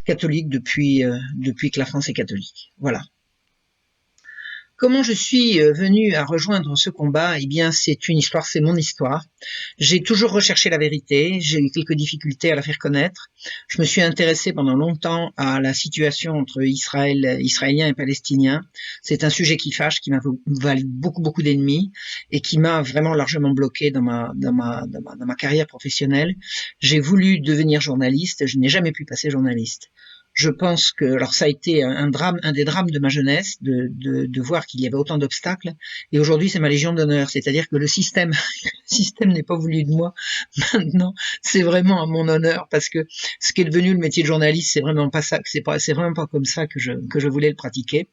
catholique depuis que la France est catholique. Voilà. Comment je suis venue à rejoindre ce combat? Eh bien, c'est une histoire, c'est mon histoire. J'ai toujours recherché la vérité, j'ai eu quelques difficultés à la faire connaître. Je me suis intéressée pendant longtemps à la situation entre Israéliens et Palestiniens. C'est un sujet qui fâche, qui m'a valu beaucoup d'ennemis et qui m'a vraiment largement bloquée dans ma carrière professionnelle. J'ai voulu devenir journaliste, je n'ai jamais pu passer journaliste. Je pense que, alors ça a été un drame, un des drames de ma jeunesse, de voir qu'il y avait autant d'obstacles. Et aujourd'hui, c'est ma légion d'honneur. C'est-à-dire que le système n'est pas voulu de moi. Maintenant, c'est vraiment à mon honneur parce que ce qui est devenu le métier de journaliste, c'est vraiment pas ça, c'est vraiment pas comme ça que je voulais le pratiquer.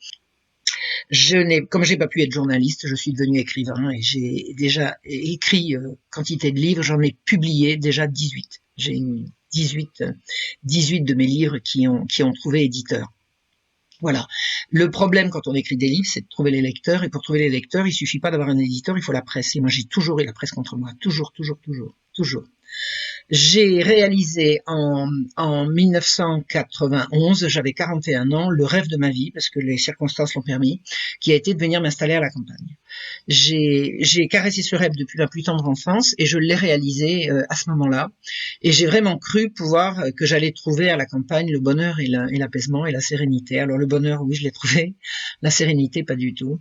Comme j'ai pas pu être journaliste, je suis devenu écrivain et j'ai déjà écrit quantité de livres. J'en ai publié déjà 18. J'ai eu 18 de mes livres qui ont trouvé éditeur. Voilà. Le problème quand on écrit des livres, c'est de trouver les lecteurs. Et pour trouver les lecteurs, il suffit pas d'avoir un éditeur, il faut la presse. Et moi, j'ai toujours eu la presse contre moi. Toujours. J'ai réalisé en 1991, j'avais 41 ans, le rêve de ma vie, parce que les circonstances l'ont permis, qui a été de venir m'installer à la campagne. J'ai caressé ce rêve depuis ma plus tendre enfance et je l'ai réalisé à ce moment-là. Et j'ai vraiment cru que j'allais trouver à la campagne le bonheur et l'apaisement et la sérénité. Alors le bonheur, oui, je l'ai trouvé. La sérénité, pas du tout.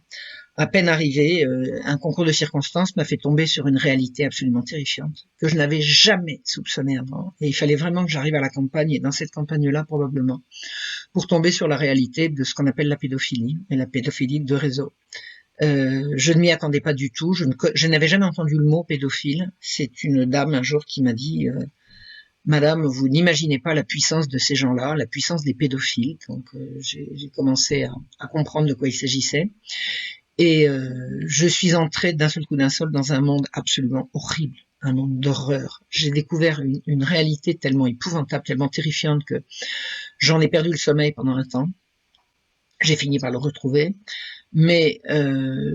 À peine arrivé, un concours de circonstances m'a fait tomber sur une réalité absolument terrifiante que je n'avais jamais soupçonnée avant. Et il fallait vraiment que j'arrive à la campagne, et dans cette campagne-là probablement, pour tomber sur la réalité de ce qu'on appelle la pédophilie, et la pédophilie de réseau. Je ne m'y attendais pas du tout, je n'avais jamais entendu le mot pédophile. C'est une dame un jour qui m'a dit Madame, vous n'imaginez pas la puissance de ces gens-là, la puissance des pédophiles. Donc j'ai commencé à comprendre de quoi il s'agissait. Et je suis entrée d'un seul coup dans un monde absolument horrible, un monde d'horreur. J'ai découvert une réalité tellement épouvantable, tellement terrifiante que j'en ai perdu le sommeil pendant un temps. J'ai fini par le retrouver, mais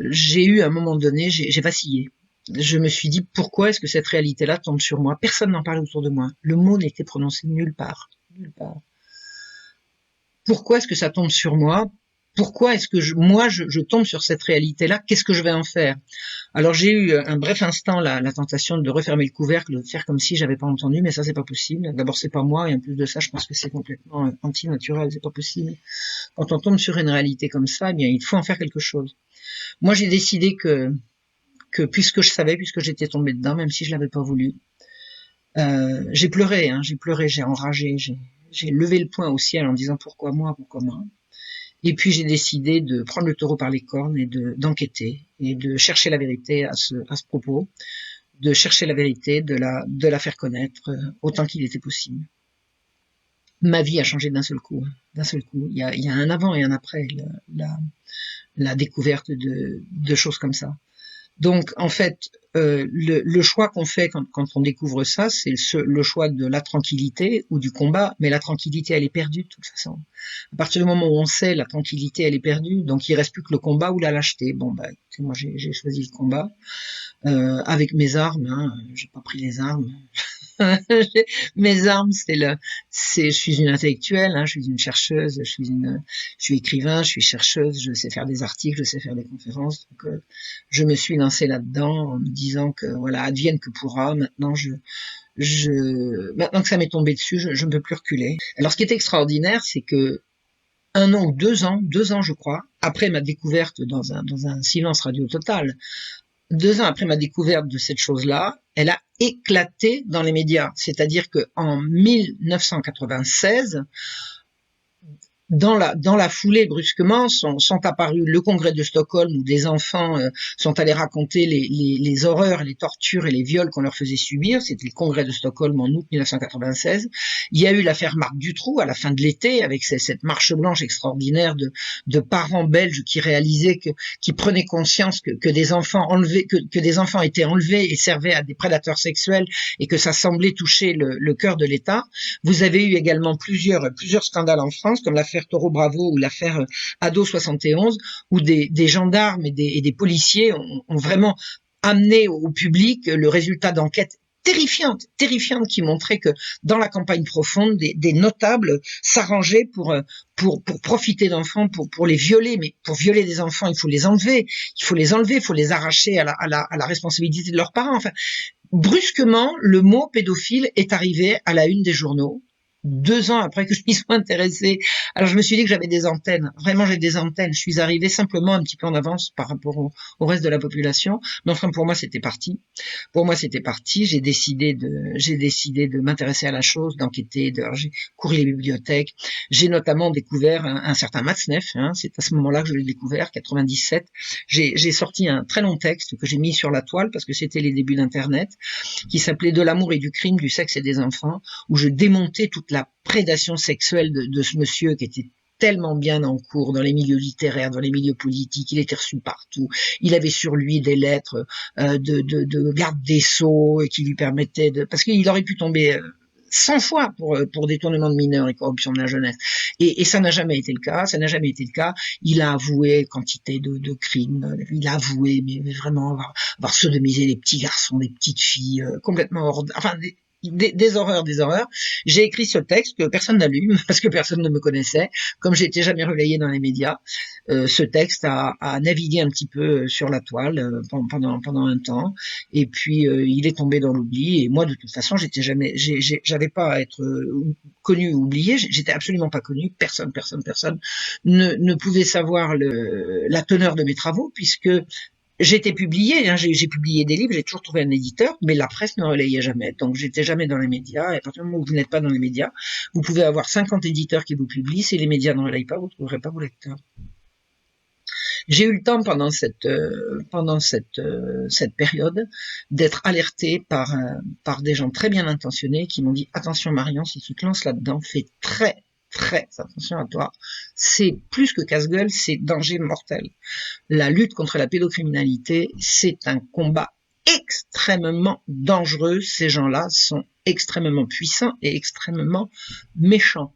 j'ai eu à un moment donné, j'ai vacillé. Je me suis dit, pourquoi est-ce que cette réalité-là tombe sur moi? Personne n'en parlait autour de moi. Le mot n'était prononcé nulle part. Pourquoi est-ce que ça tombe sur moi? Pourquoi est-ce que je tombe sur cette réalité-là? Qu'est-ce que je vais en faire? Alors j'ai eu un bref instant la tentation de refermer le couvercle, de faire comme si j'avais pas entendu, mais ça c'est pas possible. D'abord c'est pas moi, et en plus de ça, je pense que c'est complètement antinaturel, c'est pas possible. Quand on tombe sur une réalité comme ça, eh bien il faut en faire quelque chose. Moi j'ai décidé que puisque j'étais tombée dedans, même si je l'avais pas voulu, j'ai pleuré, j'ai enragé, j'ai levé le poing au ciel en disant pourquoi moi? Et puis j'ai décidé de prendre le taureau par les cornes et d'enquêter et de chercher la vérité à ce propos, de chercher la vérité, de la faire connaître autant qu'il était possible. Ma vie a changé d'un seul coup. Il y a un avant et un après la découverte de choses comme ça. Donc, en fait, le choix qu'on fait quand on découvre ça, c'est le choix de la tranquillité ou du combat, mais la tranquillité, elle est perdue de toute façon. À partir du moment où on sait, la tranquillité, elle est perdue, donc il reste plus que le combat ou la lâcheté. Bon, moi, j'ai choisi le combat avec mes armes. J'ai pas pris les armes. Mes armes, je suis une intellectuelle, je suis une chercheuse, je suis écrivain, je suis chercheuse, je sais faire des articles, je sais faire des conférences. Donc, je me suis lancée là-dedans en me disant que voilà, advienne que pourra. Maintenant que ça m'est tombé dessus, je ne peux plus reculer. Alors, ce qui est extraordinaire, c'est que 1 an ou 2 ans, je crois, après ma découverte dans un silence radio total, 2 ans après ma découverte de cette chose-là, elle a éclaté dans les médias. C'est-à-dire que en 1996, dans la foulée, brusquement, sont apparus le congrès de Stockholm où des enfants sont allés raconter les horreurs, les tortures et les viols qu'on leur faisait subir. C'était le congrès de Stockholm en août 1996. Il y a eu l'affaire Marc Dutroux à la fin de l'été avec cette marche blanche extraordinaire de parents belges qui réalisaient qui prenaient conscience que des enfants enlevés, que des enfants étaient enlevés et servaient à des prédateurs sexuels et que ça semblait toucher le cœur de l'État. Vous avez eu également plusieurs scandales en France comme l'affaire Taureau Bravo ou l'affaire Ado 71 où des gendarmes et des policiers ont vraiment amené au public le résultat d'enquêtes terrifiante, qui montrait que dans la campagne profonde, des notables s'arrangeaient pour profiter d'enfants, pour les violer. Mais pour violer des enfants, il faut les enlever, il faut les arracher à la responsabilité de leurs parents. Enfin, brusquement, le mot pédophile est arrivé à la une des journaux. 2 ans après que je m'y sois intéressée. Alors je me suis dit que j'avais des antennes. Vraiment, j'ai des antennes. Je suis arrivée simplement un petit peu en avance par rapport au reste de la population. Mais enfin, pour moi, c'était parti. Pour moi, c'était parti. J'ai décidé de m'intéresser à la chose, d'enquêter. J'ai couru les bibliothèques. J'ai notamment découvert un certain Matzneff. C'est à ce moment-là que je l'ai découvert, 97. J'ai sorti un très long texte que j'ai mis sur la toile parce que c'était les débuts d'Internet, qui s'appelait De l'amour et du crime, du sexe et des enfants, où je démontais toute la prédation sexuelle de ce monsieur qui était tellement bien en cours dans les milieux littéraires, dans les milieux politiques, il était reçu partout. Il avait sur lui des lettres de garde des sceaux qui lui permettaient parce qu'il aurait pu tomber 100 fois pour détournement de mineurs et corruption de la jeunesse. Et ça n'a jamais été le cas, Il a avoué quantité de crimes, il a avoué, mais vraiment avoir sodomisé les petits garçons, les petites filles, complètement des horreurs. J'ai écrit ce texte que personne n'a lu parce que personne ne me connaissait. Comme j'étais jamais relayé dans les médias, ce texte a navigué un petit peu sur la toile pendant un temps. Et puis il est tombé dans l'oubli. Et moi, de toute façon, j'avais pas à être connu ou oublié. J'étais absolument pas connu. Personne ne pouvait savoir la teneur de mes travaux puisque j'étais publié, j'ai publié des livres, j'ai toujours trouvé un éditeur, mais la presse ne relayait jamais. Donc, j'étais jamais dans les médias. Et à partir du moment où vous n'êtes pas dans les médias, vous pouvez avoir 50 éditeurs qui vous publient. Si les médias ne relayent pas, vous ne trouverez pas vos lecteurs. J'ai eu le temps pendant cette période d'être alerté par des gens très bien intentionnés qui m'ont dit attention Marion, si tu te lances là-dedans, fais très attention à toi. C'est plus que casse-gueule, c'est danger mortel. La lutte contre la pédocriminalité, c'est un combat extrêmement dangereux. Ces gens-là sont extrêmement puissants et extrêmement méchants.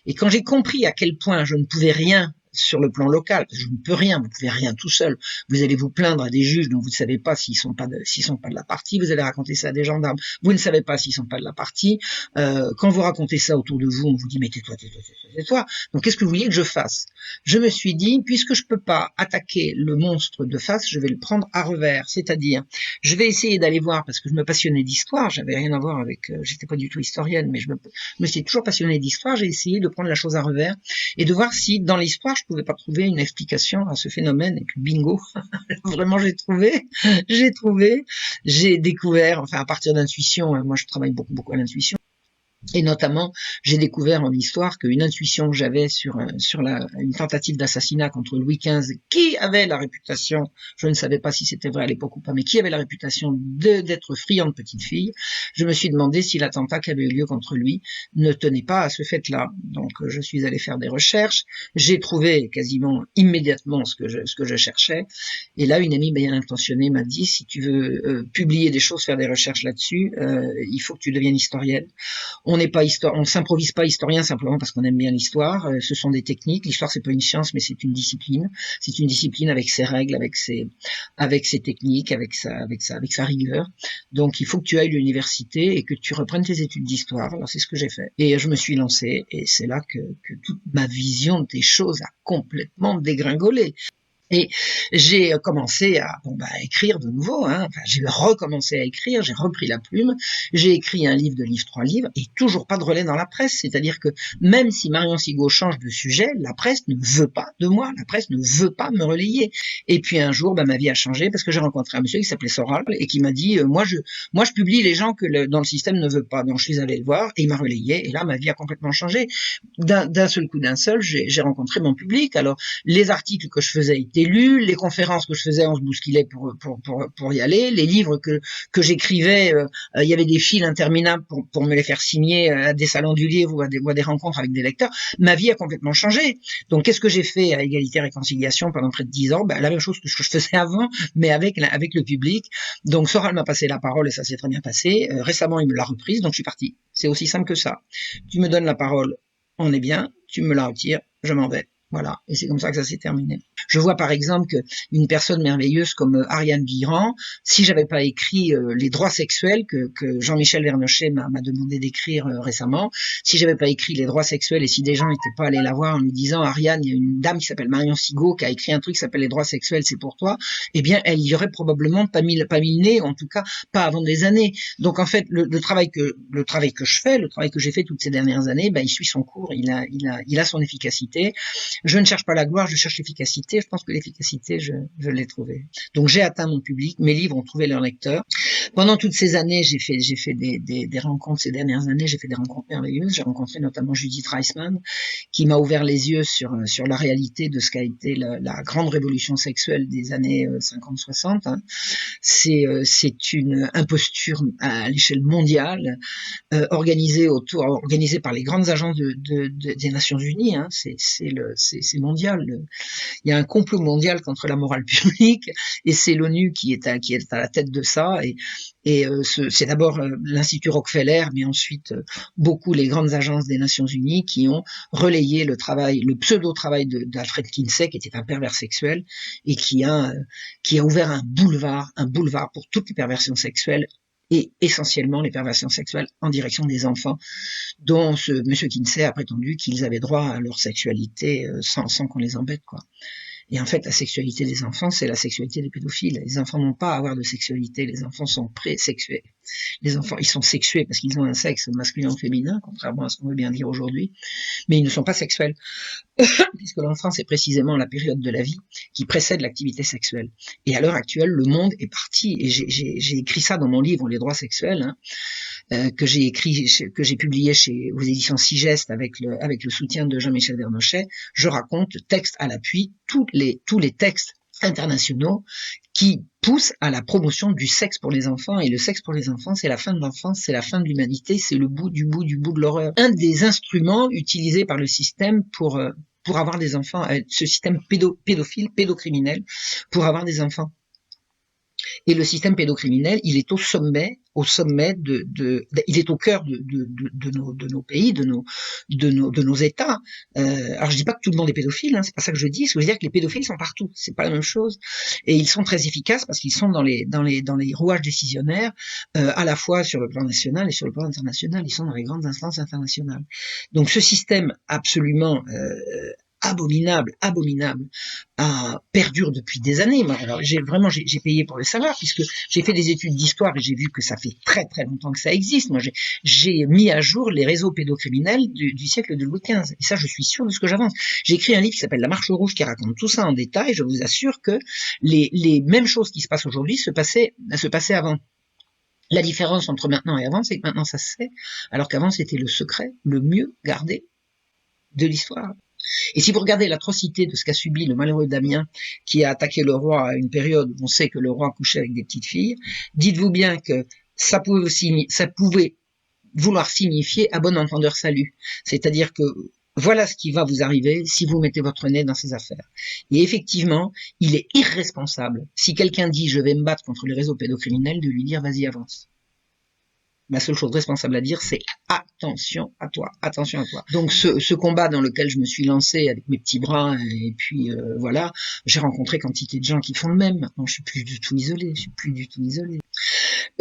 Et quand j'ai compris à quel point je ne pouvais rien sur le plan local, parce que je ne peux rien, vous pouvez rien tout seul. Vous allez vous plaindre à des juges dont vous ne savez pas s'ils sont pas de la partie. Vous allez raconter ça à des gendarmes. Vous ne savez pas s'ils sont pas de la partie. Quand vous racontez ça autour de vous, on vous dit mais tais-toi. Donc qu'est-ce que vous vouliez que je fasse? Je me suis dit puisque je peux pas attaquer le monstre de face, je vais le prendre à revers. C'est-à-dire, je vais essayer d'aller voir parce que je me passionnais d'histoire. J'avais rien à voir avec, j'étais pas du tout historienne, mais je me suis toujours passionnée d'histoire. J'ai essayé de prendre la chose à revers et de voir si dans l'histoire je pouvais pas trouver une explication à ce phénomène. Et puis bingo, vraiment j'ai découvert, enfin à partir d'intuition, moi je travaille beaucoup à l'intuition. Et notamment, j'ai découvert en histoire qu'une intuition que j'avais sur une tentative d'assassinat contre Louis XV, qui avait la réputation, je ne savais pas si c'était vrai à l'époque ou pas, mais qui avait la réputation d'être friand de petite fille, je me suis demandé si l'attentat qui avait eu lieu contre lui ne tenait pas à ce fait-là. Donc, je suis allé faire des recherches, j'ai trouvé quasiment immédiatement ce que je cherchais, et là, une amie bien intentionnée m'a dit, si tu veux publier des choses, faire des recherches là-dessus, il faut que tu deviennes historienne. On s'improvise pas historien simplement parce qu'on aime bien l'histoire. Ce sont des techniques. L'histoire c'est pas une science, mais c'est une discipline. C'est une discipline avec ses règles, avec ses techniques, avec sa rigueur. Donc il faut que tu ailles à l'université et que tu reprennes tes études d'histoire. Alors c'est ce que j'ai fait. Et je me suis lancé et c'est là que toute ma vision des choses a complètement dégringolé. Et j'ai commencé à écrire de nouveau. Enfin, j'ai recommencé à écrire, j'ai repris la plume, j'ai écrit un livre, 2 livres, 3 livres, et toujours pas de relais dans la presse. C'est-à-dire que même si Marion Sigaud change de sujet, la presse ne veut pas de moi, la presse ne veut pas me relayer. Et puis un jour, ma vie a changé parce que j'ai rencontré un monsieur qui s'appelait Soral et qui m'a dit moi je publie les gens que dans le système ne veut pas. Donc je suis allé le voir et il m'a relayé. Et là, ma vie a complètement changé. D'un seul coup, j'ai rencontré mon public. Alors les articles que je faisais étaient lus, les conférences que je faisais, on se bousculait pour y aller, les livres que j'écrivais, il y avait des files interminables pour me les faire signer à des salons du livre ou à des rencontres avec des lecteurs. Ma vie a complètement changé. Donc qu'est-ce que j'ai fait à Égalité Réconciliation pendant près de 10 ans? La même chose que ce que je faisais avant, mais avec le public. Donc Soral m'a passé la parole et ça s'est très bien passé. Récemment, il me l'a reprise, donc je suis parti. C'est aussi simple que ça. Tu me donnes la parole, on est bien. Tu me la retires, je m'en vais. Voilà, et c'est comme ça que ça s'est terminé. Je vois par exemple qu'une personne merveilleuse comme Ariane Guirand, si j'avais pas écrit les droits sexuels que Jean-Michel Vernochet m'a demandé d'écrire récemment, si j'avais pas écrit les droits sexuels et si des gens n'étaient pas allés la voir en lui disant Ariane, il y a une dame qui s'appelle Marion Sigaud qui a écrit un truc qui s'appelle les droits sexuels, c'est pour toi, eh bien elle y aurait probablement pas mis le nez, en tout cas pas avant des années. Donc en fait le travail que je fais, le travail que j'ai fait toutes ces dernières années, ben il suit son cours, il a son efficacité. Je ne cherche pas la gloire, je cherche l'efficacité. Je pense que l'efficacité, je l'ai trouvée. Donc j'ai atteint mon public, mes livres ont trouvé leur lecteur. Pendant toutes ces années, j'ai fait des rencontres, ces dernières années, j'ai fait des rencontres merveilleuses. J'ai rencontré notamment Judith Reisman, qui m'a ouvert les yeux sur la réalité de ce qu'a été la grande révolution sexuelle des années 50-60. Hein. C'est une imposture à l'échelle mondiale, organisée par les grandes agences des Nations Unies. Hein. C'est mondial. Il y a un complot mondial contre la morale publique et c'est l'ONU qui est à la tête de ça. C'est d'abord l'Institut Rockefeller, mais ensuite beaucoup les grandes agences des Nations Unies qui ont relayé le pseudo-travail d'Alfred Kinsey, qui était un pervers sexuel et qui a ouvert un boulevard pour toutes les perversions sexuelles et essentiellement les perversions sexuelles en direction des enfants, dont monsieur Kinsey a prétendu qu'ils avaient droit à leur sexualité sans qu'on les embête, quoi. Et en fait, la sexualité des enfants, c'est la sexualité des pédophiles. Les enfants n'ont pas à avoir de sexualité, les enfants sont pré-sexués. Les enfants, ils sont sexués parce qu'ils ont un sexe masculin ou féminin, contrairement à ce qu'on veut bien dire aujourd'hui, mais ils ne sont pas sexuels, puisque l'enfance est précisément la période de la vie qui précède l'activité sexuelle. Et à l'heure actuelle, le monde est parti, et j'ai écrit ça dans mon livre Les droits sexuels, hein, que j'ai publié aux éditions Sigeste avec le soutien de Jean-Michel Vernochet. Je raconte, texte à l'appui, tous les textes internationaux qui poussent à la promotion du sexe pour les enfants. Et le sexe pour les enfants, c'est la fin de l'enfance, c'est la fin de l'humanité, c'est le bout de l'horreur. Un des instruments utilisés par le système pour avoir des enfants, ce système pédocriminel, pour avoir des enfants. Et le système pédocriminel, il est au sommet il est au cœur de nos pays, de nos États. Alors je dis pas que tout le monde est pédophile, hein, c'est pas ça que je dis. Ce que je veux dire, que les pédophiles sont partout, c'est pas la même chose. Et ils sont très efficaces parce qu'ils sont dans les rouages décisionnaires, à la fois sur le plan national et sur le plan international. Ils sont dans les grandes instances internationales. Donc ce système absolument abominable, perdure depuis des années. Alors j'ai payé pour le savoir, puisque j'ai fait des études d'histoire et j'ai vu que ça fait très très longtemps que ça existe. Moi, j'ai mis à jour les réseaux pédocriminels du siècle de Louis XV. Et ça, je suis sûr de ce que j'avance. J'ai écrit un livre qui s'appelle La Marche rouge, qui raconte tout ça en détail. Je vous assure que les mêmes choses qui se passent aujourd'hui se passaient avant. La différence entre maintenant et avant, c'est que maintenant ça se fait, alors qu'avant c'était le secret le mieux gardé de l'histoire. Et si vous regardez l'atrocité de ce qu'a subi le malheureux Damien, qui a attaqué le roi à une période où on sait que le roi couchait avec des petites filles, dites-vous bien que ça pouvait vouloir signifier à bon entendeur salut. C'est-à-dire que voilà ce qui va vous arriver si vous mettez votre nez dans ces affaires. Et effectivement, il est irresponsable, si quelqu'un dit je vais me battre contre les réseaux pédocriminels, de lui dire vas-y avance. La seule chose responsable à dire, c'est attention à toi, attention à toi. Donc ce combat dans lequel je me suis lancé avec mes petits bras, et puis voilà, j'ai rencontré quantité de gens qui font le même. Maintenant, je suis plus du tout isolé.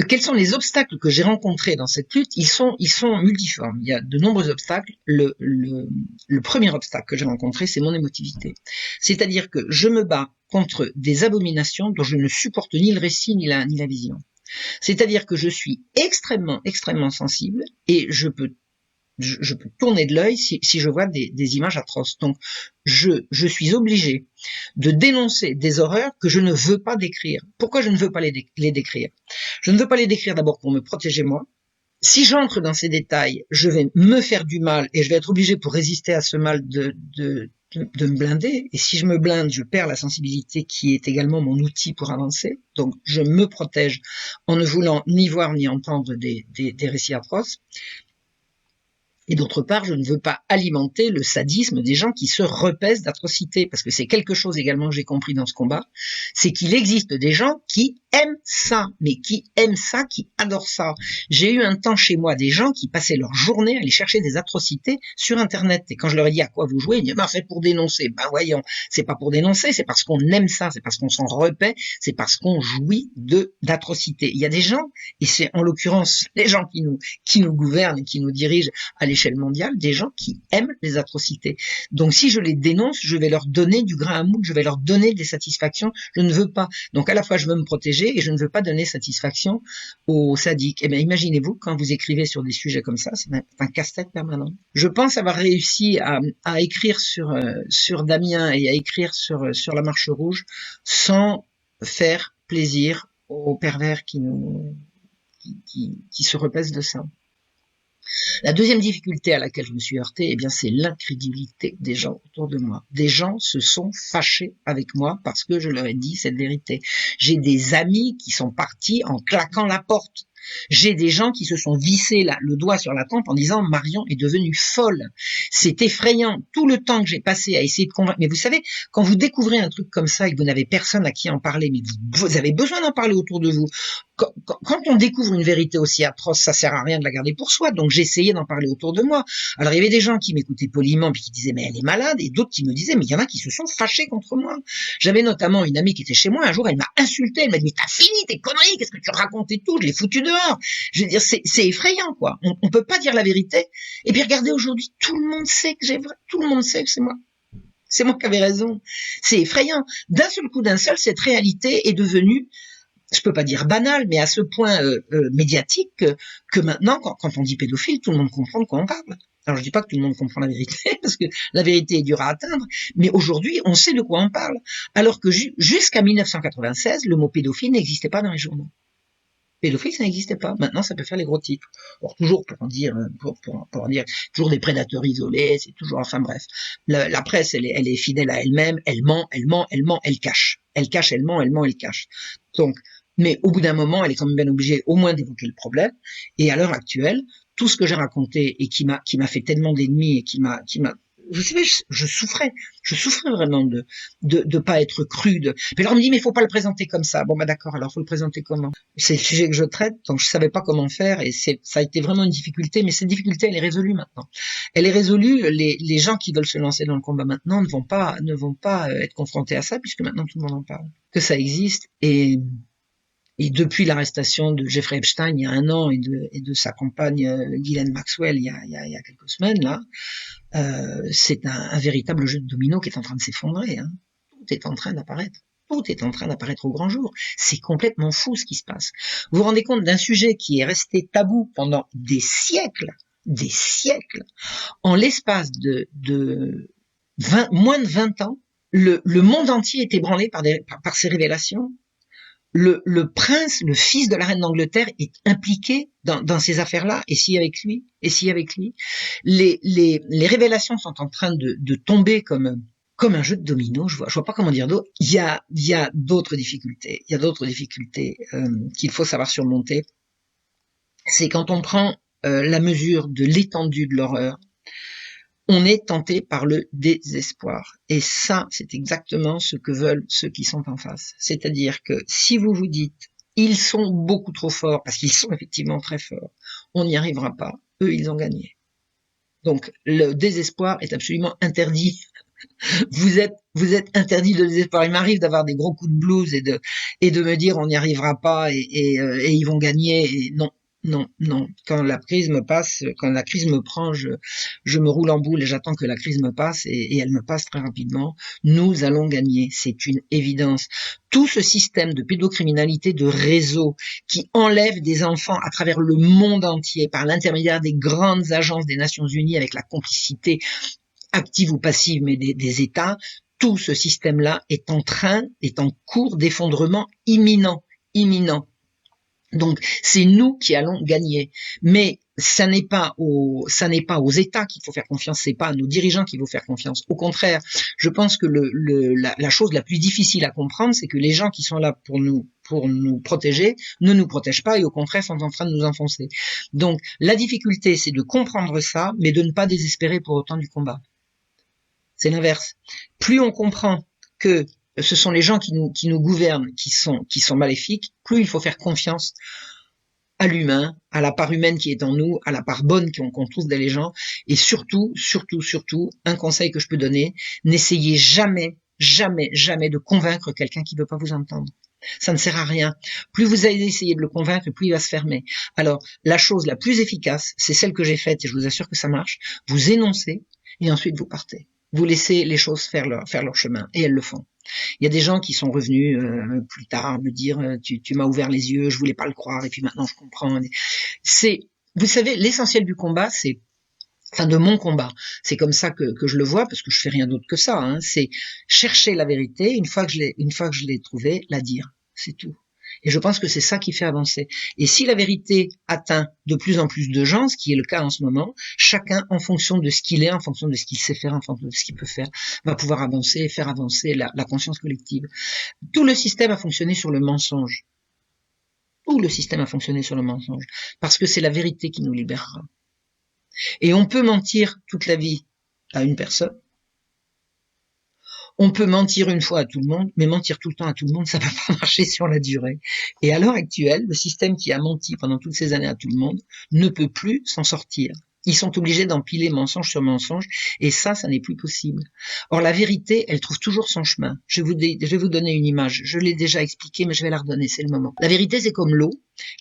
Quels sont les obstacles que j'ai rencontrés dans cette lutte? Ils sont multiformes. Il y a de nombreux obstacles. Le premier obstacle que j'ai rencontré, c'est mon émotivité. C'est-à-dire que je me bats contre des abominations dont je ne supporte ni le récit ni la vision. C'est-à-dire que je suis extrêmement sensible et je peux tourner de l'œil si je vois des images atroces. Donc, je suis obligé de dénoncer des horreurs que je ne veux pas décrire. Pourquoi je ne veux pas les décrire? Je ne veux pas les décrire d'abord pour me protéger moi. Si j'entre dans ces détails, je vais me faire du mal et je vais être obligé pour résister à ce mal de me blinder, et si je me blinde, je perds la sensibilité qui est également mon outil pour avancer. Donc je me protège en ne voulant ni voir ni entendre des récits atroces. Et d'autre part, je ne veux pas alimenter le sadisme des gens qui se repaissent d'atrocités, parce que c'est quelque chose également que j'ai compris dans ce combat, c'est qu'il existe des gens qui aiment ça, mais qui aiment ça, qui adorent ça. J'ai eu un temps chez moi des gens qui passaient leur journée à aller chercher des atrocités sur Internet. Et quand je leur ai dit à quoi vous jouez, ils disaient, c'est pour dénoncer. Ben voyons, c'est pas pour dénoncer, c'est parce qu'on aime ça, c'est parce qu'on s'en repaît, c'est parce qu'on jouit d'atrocités. Il y a des gens, et c'est en l'occurrence les gens qui nous gouvernent et qui nous dirigent à l'échelle mondiale, des gens qui aiment les atrocités. Donc si je les dénonce, je vais leur donner du grain à moudre, je vais leur donner des satisfactions, je ne veux pas. Donc à la fois je veux me protéger et je ne veux pas donner satisfaction aux sadiques. Eh bien imaginez-vous, quand vous écrivez sur des sujets comme ça, c'est un casse-tête permanent. Je pense avoir réussi à écrire sur Damien et à écrire sur la Marche Rouge sans faire plaisir aux pervers qui se repaissent de ça. La deuxième difficulté à laquelle je me suis heurté, eh bien, c'est l'incrédulité des gens autour de moi. Des gens se sont fâchés avec moi parce que je leur ai dit cette vérité. J'ai des amis qui sont partis en claquant la porte. J'ai des gens qui se sont vissés le doigt sur la tempe en disant Marion est devenue folle. C'est effrayant. Tout le temps que j'ai passé à essayer de convaincre. Mais vous savez, quand vous découvrez un truc comme ça et que vous n'avez personne à qui en parler, mais vous avez besoin d'en parler autour de vous. Quand on découvre une vérité aussi atroce, ça sert à rien de la garder pour soi. Donc j'essayais d'en parler autour de moi. Alors il y avait des gens qui m'écoutaient poliment puis qui disaient mais elle est malade, et d'autres qui me disaient mais il y en a qui se sont fâchés contre moi. J'avais notamment une amie qui était chez moi un jour, elle m'a insulté, elle m'a dit mais t'as fini tes conneries, qu'est-ce que tu racontes et tout, je l'ai foutu dehors. Je veux dire c'est effrayant quoi. On peut pas dire la vérité. Et puis regardez aujourd'hui, tout le monde sait que tout le monde sait que c'est moi. C'est moi qui avais raison. C'est effrayant. D'un seul coup, cette réalité est devenue, je peux pas dire banal, mais à ce point médiatique que maintenant, quand on dit pédophile, tout le monde comprend de quoi on parle. Alors je dis pas que tout le monde comprend la vérité, parce que la vérité est dure à atteindre, mais aujourd'hui, on sait de quoi on parle. Alors que jusqu'à 1996, le mot pédophile n'existait pas dans les journaux. Pédophile, ça n'existait pas. Maintenant, ça peut faire les gros titres. Alors, toujours pour en dire, toujours des prédateurs isolés, c'est toujours, enfin bref. La presse, elle est fidèle à elle-même, elle ment, elle cache. Elle cache, elle ment, elle cache. Donc, mais au bout d'un moment, elle est quand même bien obligée au moins d'évoquer le problème. Et à l'heure actuelle, tout ce que j'ai raconté et qui m'a fait tellement d'ennemis et qui m'a, vous savez, je souffrais vraiment de pas être cru. Puis alors on me dit mais faut pas le présenter comme ça. Bon bah d'accord, alors faut le présenter comment? C'est le sujet que je traite, donc je savais pas comment faire et ça a été vraiment une difficulté. Mais cette difficulté, elle est résolue maintenant. Elle est résolue. Les gens qui veulent se lancer dans le combat maintenant ne vont pas être confrontés à ça puisque maintenant tout le monde en parle, que ça existe et depuis l'arrestation de Jeffrey Epstein il y a 1 an et de sa compagne Ghislaine Maxwell il y a quelques semaines là, c'est un véritable jeu de domino qui est en train de s'effondrer. Hein. Tout est en train d'apparaître. Tout est en train d'apparaître au grand jour. C'est complètement fou ce qui se passe. Vous vous rendez compte d'un sujet qui est resté tabou pendant des siècles, en l'espace de moins de 20 ans, le monde entier est ébranlé par ces révélations. Le prince, le fils de la reine d'Angleterre est impliqué dans ces affaires-là, et si avec lui, les révélations sont en train de tomber comme un jeu de domino, je vois pas comment dire d'autre. Il y a d'autres difficultés, qu'il faut savoir surmonter. C'est quand on prend la mesure de l'étendue de l'horreur, on est tenté par le désespoir. Et ça, c'est exactement ce que veulent ceux qui sont en face. C'est-à-dire que si vous vous dites, ils sont beaucoup trop forts, parce qu'ils sont effectivement très forts, on n'y arrivera pas, eux, ils ont gagné. Donc, le désespoir est absolument interdit. Vous êtes interdit de désespoir. Il m'arrive d'avoir des gros coups de blues et de me dire on n'y arrivera pas et ils vont gagner. Et non. Quand la crise me prend, je me roule en boule et j'attends que la crise me passe et elle me passe très rapidement. Nous allons gagner, c'est une évidence. Tout ce système de pédocriminalité de réseau qui enlève des enfants à travers le monde entier par l'intermédiaire des grandes agences des Nations Unies avec la complicité active ou passive mais des États, tout ce système-là est en cours d'effondrement imminent. Donc, c'est nous qui allons gagner. Mais ça n'est pas aux États qu'il faut faire confiance, c'est pas à nos dirigeants qu'il faut faire confiance. Au contraire, je pense que la chose la plus difficile à comprendre, c'est que les gens qui sont là pour nous protéger ne nous protègent pas et au contraire sont en train de nous enfoncer. Donc la difficulté, c'est de comprendre ça, mais de ne pas désespérer pour autant du combat. C'est l'inverse. Plus on comprend que ce sont les gens qui nous gouvernent qui sont maléfiques, plus il faut faire confiance à l'humain, à la part humaine qui est en nous, à la part bonne qu'on trouve dans les gens, et surtout, un conseil que je peux donner, n'essayez jamais de convaincre quelqu'un qui ne veut pas vous entendre. Ça ne sert à rien. Plus vous allez essayer de le convaincre, plus il va se fermer. Alors, la chose la plus efficace, c'est celle que j'ai faite, et je vous assure que ça marche, vous énoncez, et ensuite vous partez. Vous laissez les choses faire leur chemin, et elles le font. Il y a des gens qui sont revenus plus tard me dire tu m'as ouvert les yeux, je voulais pas le croire et puis maintenant je comprends. Vous savez, l'essentiel du combat, de mon combat, c'est comme ça que je le vois parce que je fais rien d'autre que ça. Hein, c'est chercher la vérité, une fois que je l'ai trouvée, la dire, c'est tout. Et je pense que c'est ça qui fait avancer. Et si la vérité atteint de plus en plus de gens, ce qui est le cas en ce moment, chacun, en fonction de ce qu'il est, en fonction de ce qu'il sait faire, en fonction de ce qu'il peut faire, va pouvoir avancer et faire avancer la conscience collective. Tout le système a fonctionné sur le mensonge. Tout le système a fonctionné sur le mensonge. Parce que c'est la vérité qui nous libérera. Et on peut mentir toute la vie à une personne. On peut mentir une fois à tout le monde, mais mentir tout le temps à tout le monde, ça ne peut pas marcher sur la durée. Et à l'heure actuelle, le système qui a menti pendant toutes ces années à tout le monde ne peut plus s'en sortir. Ils sont obligés d'empiler mensonge sur mensonge, et ça n'est plus possible. Or, la vérité, elle trouve toujours son chemin. Je vais vous donner une image. Je l'ai déjà expliqué, mais je vais la redonner, c'est le moment. La vérité, c'est comme l'eau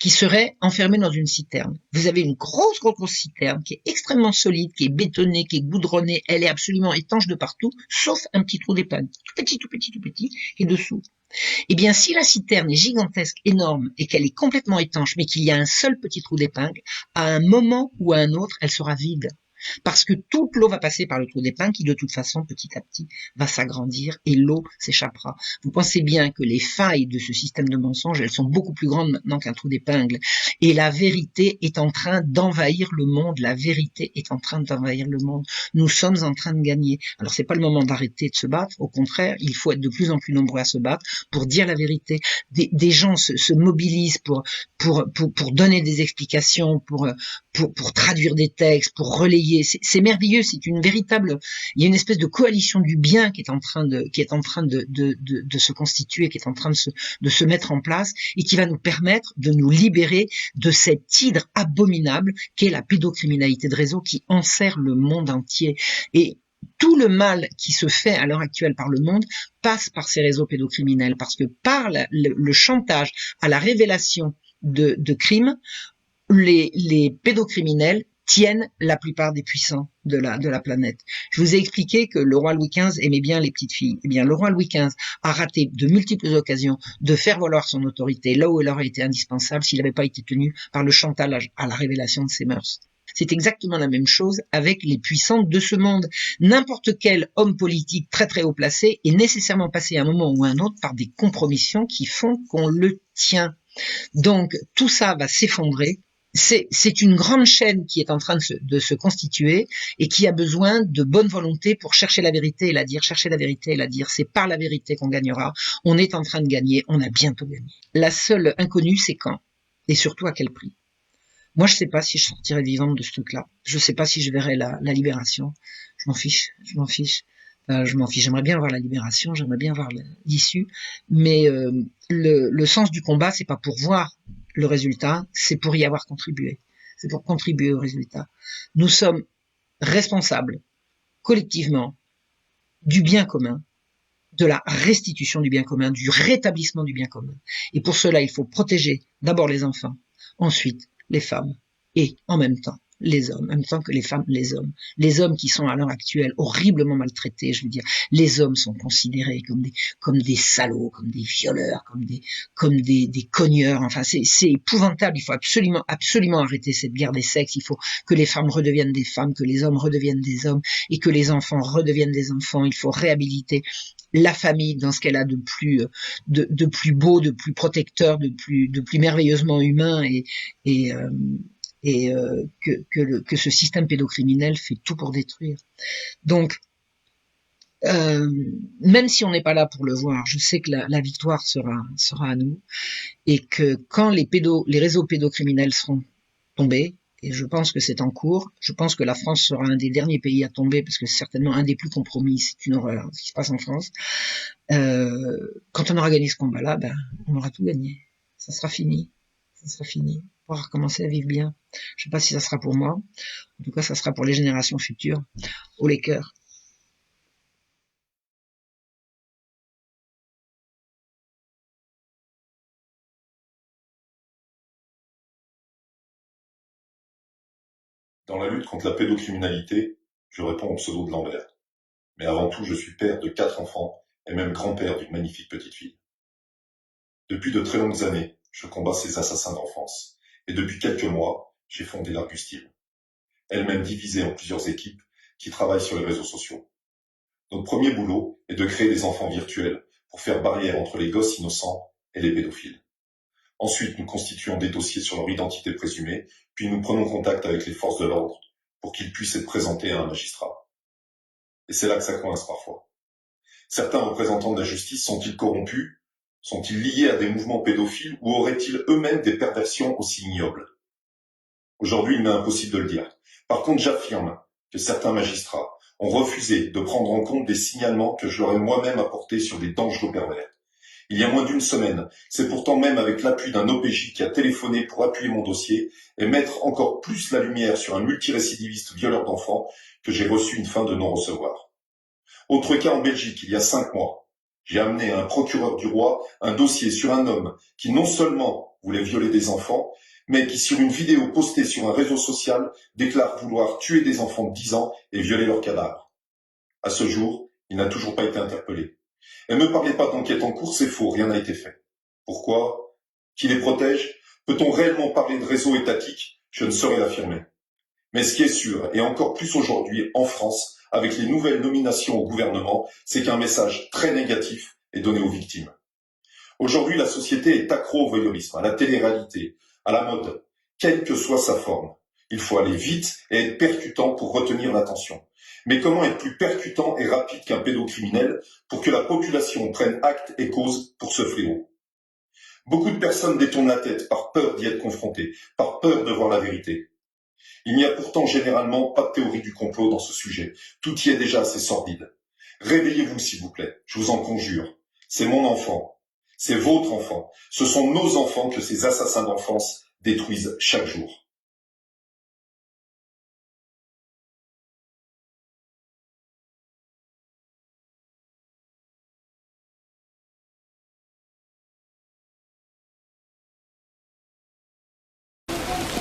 qui serait enfermée dans une citerne. Vous avez une grosse citerne qui est extrêmement solide, qui est bétonnée, qui est goudronnée. Elle est absolument étanche de partout, sauf un petit trou d'épingle. Tout petit, qui est dessous. Eh bien, si la citerne est gigantesque, énorme, et qu'elle est complètement étanche, mais qu'il y a un seul petit trou d'épingle, à un moment ou à un autre, elle sera vide. Parce que toute l'eau va passer par le trou d'épingle qui, de toute façon, petit à petit, va s'agrandir et l'eau s'échappera. Vous pensez bien que les failles de ce système de mensonges, elles sont beaucoup plus grandes maintenant qu'un trou d'épingle. Et la vérité est en train d'envahir le monde. La vérité est en train d'envahir le monde. Nous sommes en train de gagner. Alors, c'est pas le moment d'arrêter de se battre. Au contraire, il faut être de plus en plus nombreux à se battre pour dire la vérité. Des gens se mobilisent pour donner des explications, pour traduire des textes, pour relayer. C'est merveilleux, c'est une véritable, il y a une espèce de coalition du bien qui est en train de se constituer, qui est en train de se mettre en place et qui va nous permettre de nous libérer de cette hydre abominable qu'est la pédocriminalité de réseau qui enserre le monde entier. Et tout le mal qui se fait à l'heure actuelle par le monde passe par ces réseaux pédocriminels, parce que par le chantage à la révélation de crimes, les pédocriminels tiennent la plupart des puissants de la planète. Je vous ai expliqué que le roi Louis XV aimait bien les petites filles. Eh bien, le roi Louis XV a raté de multiples occasions de faire valoir son autorité là où elle aurait été indispensable s'il n'avait pas été tenu par le chantage à la révélation de ses mœurs. C'est exactement la même chose avec les puissants de ce monde. N'importe quel homme politique très très haut placé est nécessairement passé à un moment ou à un autre par des compromissions qui font qu'on le tient. Donc, tout ça va s'effondrer. C'est une grande chaîne qui est en train de se constituer et qui a besoin de bonne volonté pour chercher la vérité et la dire, chercher la vérité et la dire. C'est par la vérité qu'on gagnera. On est en train de gagner, on a bientôt gagné. La seule inconnue, c'est quand et surtout à quel prix. Moi, je sais pas si je sortirai vivante de ce truc-là. Je sais pas si je verrai la libération. Je m'en fiche. J'aimerais bien voir la libération, j'aimerais bien voir l'issue, mais le sens du combat, c'est pas pour voir le résultat, c'est pour y avoir contribué. C'est pour contribuer au résultat. Nous sommes responsables, collectivement, du bien commun, de la restitution du bien commun, du rétablissement du bien commun. Et pour cela, il faut protéger d'abord les enfants, ensuite les femmes, et en même temps les hommes, en même temps que les femmes, les hommes. Les hommes qui sont à l'heure actuelle horriblement maltraités, je veux dire, les hommes sont considérés comme des salauds, comme des violeurs, comme des cogneurs. Enfin, c'est épouvantable. Il faut absolument arrêter cette guerre des sexes. Il faut que les femmes redeviennent des femmes, que les hommes redeviennent des hommes et que les enfants redeviennent des enfants. Il faut réhabiliter la famille dans ce qu'elle a de plus beau, de plus protecteur, de plus merveilleusement humain et et que ce système pédocriminel fait tout pour détruire. Donc, même si on n'est pas là pour le voir, je sais que la victoire sera à nous, et que quand les réseaux pédocriminels seront tombés, et je pense que c'est en cours, je pense que la France sera un des derniers pays à tomber, parce que c'est certainement un des plus compromis, c'est une horreur ce qui se passe en France. Quand on aura gagné ce combat-là, on aura tout gagné. Ça sera fini. Ça sera fini. On pourra recommencer à vivre bien. Je sais pas si ça sera pour moi. En tout cas, ça sera pour les générations futures. Haut les cœurs. Dans la lutte contre la pédocriminalité, je réponds au pseudo de Lambert. Mais avant tout, je suis père de 4 enfants et même grand-père d'une magnifique petite fille. Depuis de très longues années, je combats ces assassins d'enfance. Et depuis quelques mois, j'ai fondé l'Arbustile, elle-même divisée en plusieurs équipes qui travaillent sur les réseaux sociaux. Notre premier boulot est de créer des enfants virtuels pour faire barrière entre les gosses innocents et les pédophiles. Ensuite, nous constituons des dossiers sur leur identité présumée, puis nous prenons contact avec les forces de l'ordre pour qu'ils puissent être présentés à un magistrat. Et c'est là que ça coince parfois. Certains représentants de la justice sont-ils corrompus? Sont-ils liés à des mouvements pédophiles ou auraient-ils eux-mêmes des perversions aussi ignobles? Aujourd'hui, il m'est impossible de le dire. Par contre, j'affirme que certains magistrats ont refusé de prendre en compte des signalements que je leur ai moi-même apportés sur des dangereux pervers. Il y a moins d'une semaine, c'est pourtant même avec l'appui d'un OPJ qui a téléphoné pour appuyer mon dossier et mettre encore plus la lumière sur un multirécidiviste violeur d'enfants que j'ai reçu une fin de non-recevoir. Autre cas en Belgique, il y a 5 mois. J'ai amené à un procureur du roi un dossier sur un homme qui non seulement voulait violer des enfants, mais qui sur une vidéo postée sur un réseau social déclare vouloir tuer des enfants de 10 ans et violer leurs cadavres. À ce jour, il n'a toujours pas été interpellé. Et ne me parlez pas d'enquête en cours, c'est faux, rien n'a été fait. Pourquoi? Qui les protège? Peut-on réellement parler de réseau étatique? Je ne saurais l'affirmer. Mais ce qui est sûr, et encore plus aujourd'hui en France, avec les nouvelles nominations au gouvernement, c'est qu'un message très négatif est donné aux victimes. Aujourd'hui, la société est accro au voyeurisme, à la télé-réalité, à la mode, quelle que soit sa forme. Il faut aller vite et être percutant pour retenir l'attention. Mais comment être plus percutant et rapide qu'un pédocriminel pour que la population prenne acte et cause pour ce fléau? Beaucoup de personnes détournent la tête par peur d'y être confrontées, par peur de voir la vérité. Il n'y a pourtant généralement pas de théorie du complot dans ce sujet. Tout y est déjà assez sordide. Réveillez-vous s'il vous plaît, je vous en conjure. C'est mon enfant. C'est votre enfant. Ce sont nos enfants que ces assassins d'enfance détruisent chaque jour.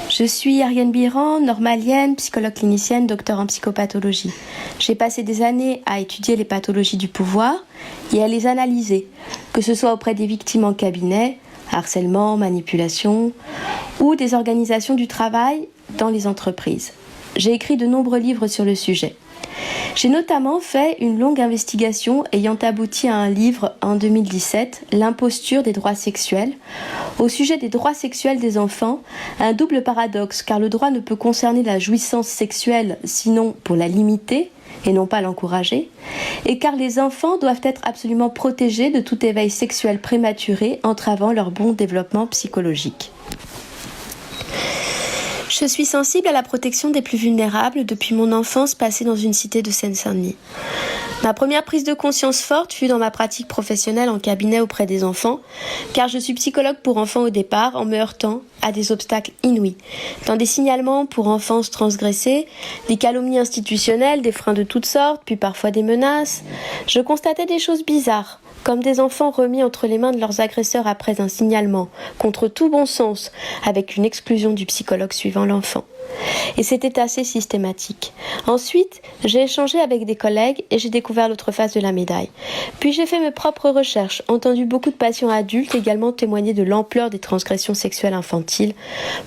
Je suis Ariane Biran, normalienne, psychologue clinicienne, docteur en psychopathologie. J'ai passé des années à étudier les pathologies du pouvoir et à les analyser, que ce soit auprès des victimes en cabinet, harcèlement, manipulation, ou des organisations du travail dans les entreprises. J'ai écrit de nombreux livres sur le sujet. J'ai notamment fait une longue investigation ayant abouti à un livre en 2017, L'imposture des droits sexuels, au sujet des droits sexuels des enfants, un double paradoxe car le droit ne peut concerner la jouissance sexuelle sinon pour la limiter et non pas l'encourager, et car les enfants doivent être absolument protégés de tout éveil sexuel prématuré entravant leur bon développement psychologique. Je suis sensible à la protection des plus vulnérables depuis mon enfance passée dans une cité de Seine-Saint-Denis. Ma première prise de conscience forte fut dans ma pratique professionnelle en cabinet auprès des enfants, car je suis psychologue pour enfants au départ en me heurtant à des obstacles inouïs. Dans des signalements pour enfances transgressées, des calomnies institutionnelles, des freins de toutes sortes, puis parfois des menaces, je constatais des choses bizarres, comme des enfants remis entre les mains de leurs agresseurs après un signalement, contre tout bon sens, avec une exclusion du psychologue suivant l'enfant. Et c'était assez systématique. Ensuite, j'ai échangé avec des collègues et j'ai découvert l'autre face de la médaille. Puis j'ai fait mes propres recherches, entendu beaucoup de patients adultes également témoigner de l'ampleur des transgressions sexuelles infantiles.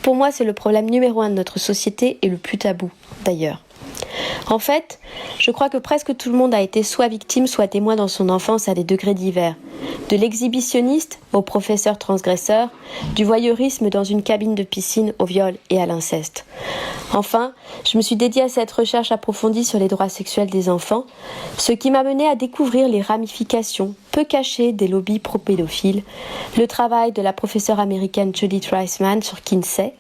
Pour moi, c'est le problème numéro 1 de notre société et le plus tabou, d'ailleurs. En fait, je crois que presque tout le monde a été soit victime, soit témoin dans son enfance à des degrés divers. De l'exhibitionniste au professeur transgresseur, du voyeurisme dans une cabine de piscine au viol et à l'inceste. Enfin, je me suis dédiée à cette recherche approfondie sur les droits sexuels des enfants, ce qui m'a menée à découvrir les ramifications peu cachées des lobbies pro-pédophiles, le travail de la professeure américaine Judith Reisman sur Kinsey,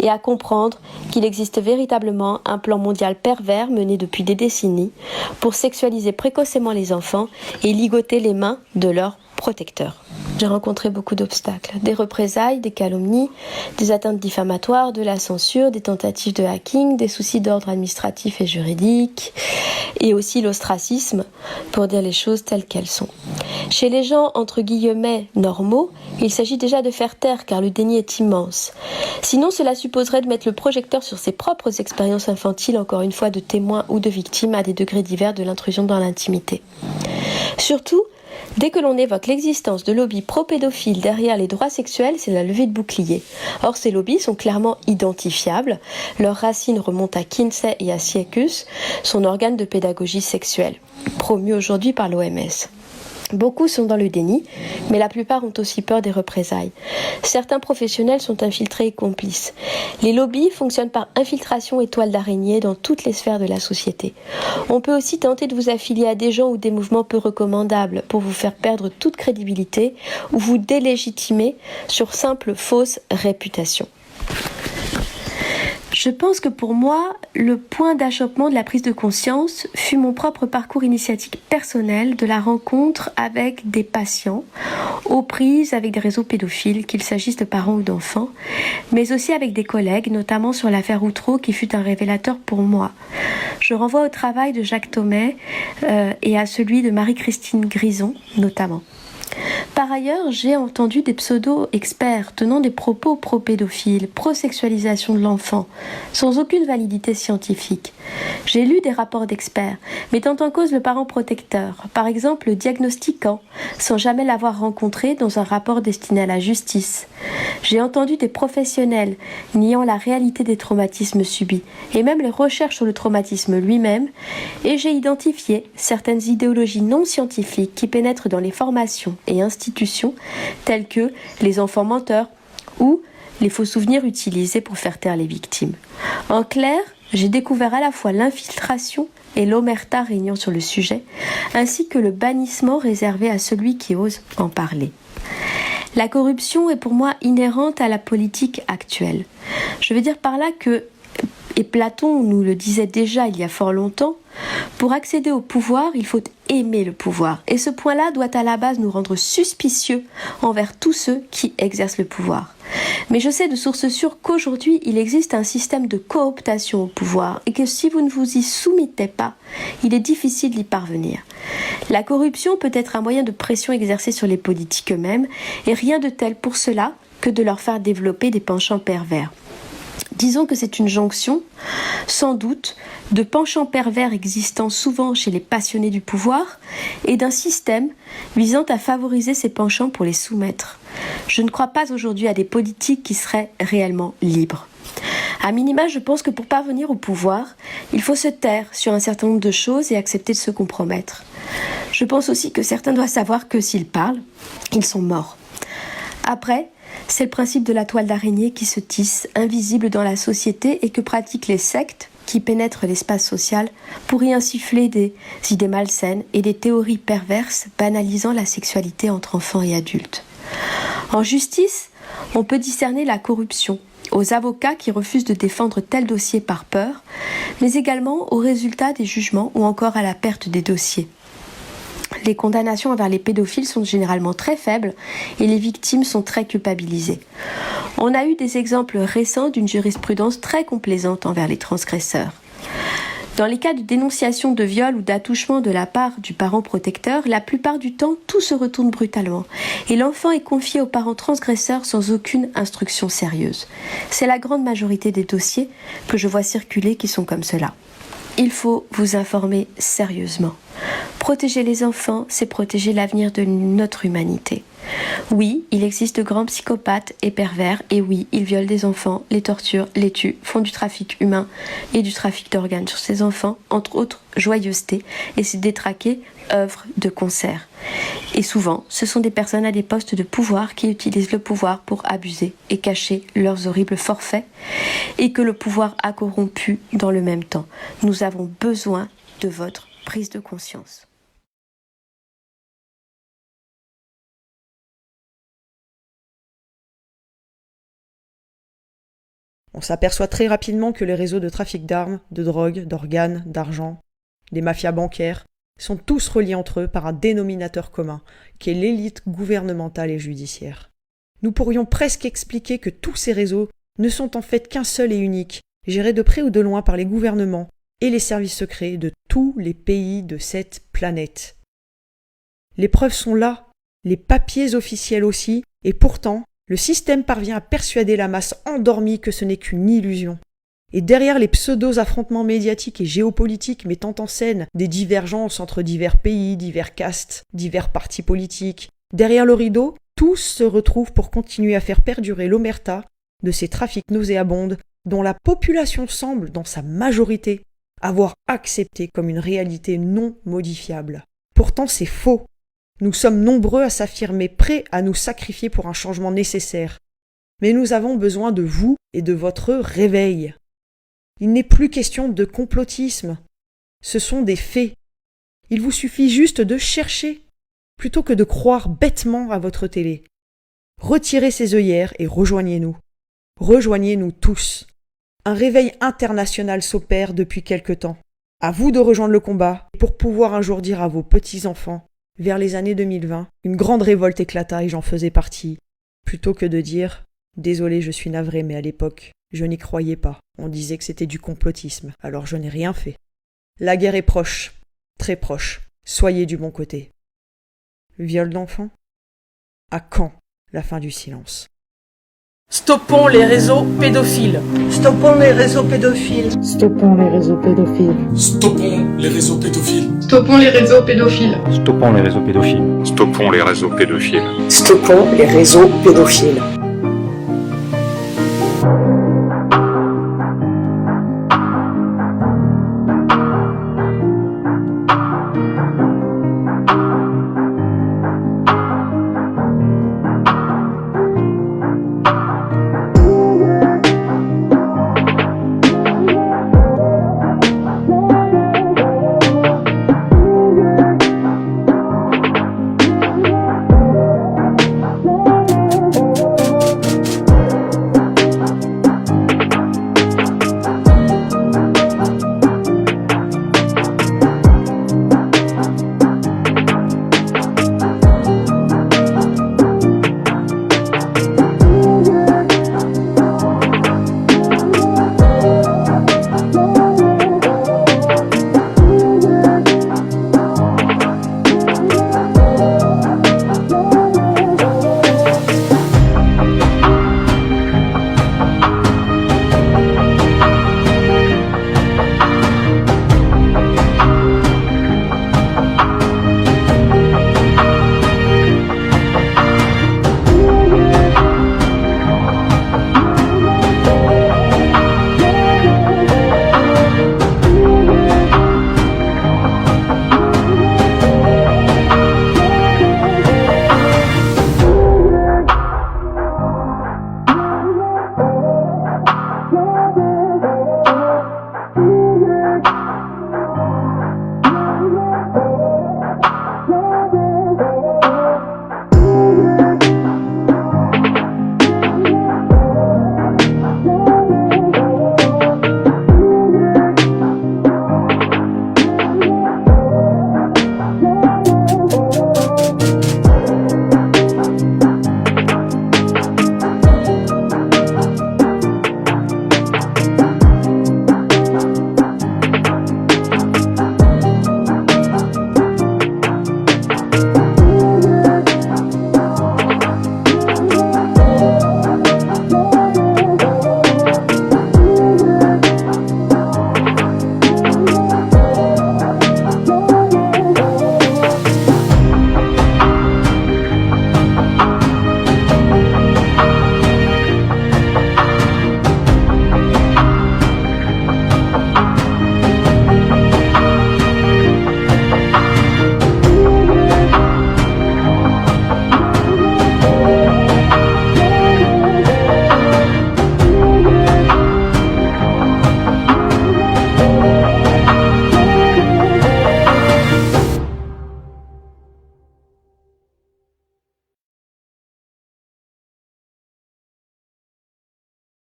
et à comprendre qu'il existe véritablement un plan mondial pervers mené depuis des décennies pour sexualiser précocement les enfants et ligoter les mains de leurs protecteurs. J'ai rencontré beaucoup d'obstacles, des représailles, des calomnies, des atteintes diffamatoires, de la censure, des tentatives de hacking, des soucis d'ordre administratif et juridique, et aussi l'ostracisme, pour dire les choses telles qu'elles sont. Chez les gens, entre guillemets, normaux, il s'agit déjà de faire taire car le déni est immense. Sinon, cela supposerait de mettre le projecteur sur ses propres expériences infantiles, encore une fois de témoins ou de victimes à des degrés divers de l'intrusion dans l'intimité. Surtout, dès que l'on évoque l'existence de lobbies pro-pédophiles derrière les droits sexuels, c'est la levée de bouclier. Or, ces lobbies sont clairement identifiables. Leurs racines remontent à Kinsey et à Sieckus, son organe de pédagogie sexuelle, promu aujourd'hui par l'OMS. Beaucoup sont dans le déni, mais la plupart ont aussi peur des représailles. Certains professionnels sont infiltrés et complices. Les lobbies fonctionnent par infiltration et toile d'araignée dans toutes les sphères de la société. On peut aussi tenter de vous affilier à des gens ou des mouvements peu recommandables pour vous faire perdre toute crédibilité ou vous délégitimer sur simple fausse réputation. Je pense que pour moi, le point d'achoppement de la prise de conscience fut mon propre parcours initiatique personnel de la rencontre avec des patients aux prises avec des réseaux pédophiles, qu'il s'agisse de parents ou d'enfants, mais aussi avec des collègues, notamment sur l'affaire Outreau qui fut un révélateur pour moi. Je renvoie au travail de Jacques Thomay et à celui de Marie-Christine Grison notamment. Par ailleurs, j'ai entendu des pseudo-experts tenant des propos pro-pédophiles, pro-sexualisation de l'enfant, sans aucune validité scientifique. J'ai lu des rapports d'experts, mettant en cause le parent protecteur, par exemple le diagnostiquant, sans jamais l'avoir rencontré dans un rapport destiné à la justice. J'ai entendu des professionnels niant la réalité des traumatismes subis, et même les recherches sur le traumatisme lui-même, et j'ai identifié certaines idéologies non scientifiques qui pénètrent dans les formations et institutions telles que les enfants menteurs ou les faux souvenirs utilisés pour faire taire les victimes. En clair, j'ai découvert à la fois l'infiltration et l'omerta régnant sur le sujet, ainsi que le bannissement réservé à celui qui ose en parler. La corruption est pour moi inhérente à la politique actuelle. Je veux dire par là que, et Platon nous le disait déjà il y a fort longtemps, pour accéder au pouvoir, il faut aimer le pouvoir. Et ce point-là doit à la base nous rendre suspicieux envers tous ceux qui exercent le pouvoir. Mais je sais de source sûre qu'aujourd'hui, il existe un système de cooptation au pouvoir et que si vous ne vous y soumettez pas, il est difficile d'y parvenir. La corruption peut être un moyen de pression exercée sur les politiques eux-mêmes et rien de tel pour cela que de leur faire développer des penchants pervers. Disons que c'est une jonction, sans doute, de penchants pervers existant souvent chez les passionnés du pouvoir et d'un système visant à favoriser ces penchants pour les soumettre. Je ne crois pas aujourd'hui à des politiques qui seraient réellement libres. À minima, je pense que pour parvenir au pouvoir, il faut se taire sur un certain nombre de choses et accepter de se compromettre. Je pense aussi que certains doivent savoir que s'ils parlent, ils sont morts. Après, c'est le principe de la toile d'araignée qui se tisse, invisible dans la société et que pratiquent les sectes qui pénètrent l'espace social pour y insuffler des idées malsaines et des théories perverses banalisant la sexualité entre enfants et adultes. En justice, on peut discerner la corruption aux avocats qui refusent de défendre tel dossier par peur, mais également aux résultats des jugements ou encore à la perte des dossiers. Les condamnations envers les pédophiles sont généralement très faibles et les victimes sont très culpabilisées. On a eu des exemples récents d'une jurisprudence très complaisante envers les transgresseurs. Dans les cas de dénonciation de viol ou d'attouchement de la part du parent protecteur, la plupart du temps, tout se retourne brutalement et l'enfant est confié aux parents transgresseurs sans aucune instruction sérieuse. C'est la grande majorité des dossiers que je vois circuler qui sont comme cela. Il faut vous informer sérieusement. Protéger les enfants, c'est protéger l'avenir de notre humanité. Oui, il existe de grands psychopathes et pervers, et oui, ils violent des enfants, les torturent, les tuent, font du trafic humain et du trafic d'organes sur ces enfants, entre autres joyeusetés, et ces détraqués œuvrent de concert. Et souvent, ce sont des personnes à des postes de pouvoir qui utilisent le pouvoir pour abuser et cacher leurs horribles forfaits, et que le pouvoir a corrompu dans le même temps. Nous avons besoin de votre prise de conscience. On s'aperçoit très rapidement que les réseaux de trafic d'armes, de drogue, d'organes, d'argent, les mafias bancaires, sont tous reliés entre eux par un dénominateur commun, qui est l'élite gouvernementale et judiciaire. Nous pourrions presque expliquer que tous ces réseaux ne sont en fait qu'un seul et unique, géré de près ou de loin par les gouvernements et les services secrets de tous les pays de cette planète. Les preuves sont là, les papiers officiels aussi, et pourtant, le système parvient à persuader la masse endormie que ce n'est qu'une illusion. Et derrière les pseudo-affrontements médiatiques et géopolitiques mettant en scène des divergences entre divers pays, divers castes, divers partis politiques, derrière le rideau, tous se retrouvent pour continuer à faire perdurer l'omerta de ces trafics nauséabonds dont la population semble, dans sa majorité, avoir accepté comme une réalité non modifiable. Pourtant, c'est faux. Nous sommes nombreux à s'affirmer prêts à nous sacrifier pour un changement nécessaire. Mais nous avons besoin de vous et de votre réveil. Il n'est plus question de complotisme. Ce sont des faits. Il vous suffit juste de chercher, plutôt que de croire bêtement à votre télé. Retirez ces œillères et rejoignez-nous. Rejoignez-nous tous. Un réveil international s'opère depuis quelque temps. À vous de rejoindre le combat pour pouvoir un jour dire à vos petits-enfants, vers les années 2020, une grande révolte éclata et j'en faisais partie, plutôt que de dire « Désolé, je suis navré, mais à l'époque, je n'y croyais pas. On disait que c'était du complotisme, alors je n'ai rien fait. » La guerre est proche, très proche. Soyez du bon côté. Viol d'enfants ? À quand la fin du silence ? Stoppons les réseaux pédophiles. Stoppons les réseaux pédophiles. Stoppons les réseaux pédophiles. Stoppons les réseaux pédophiles. Stoppons les réseaux pédophiles. Stoppons les réseaux pédophiles. Stoppons les réseaux pédophiles. Stoppons les réseaux pédophiles.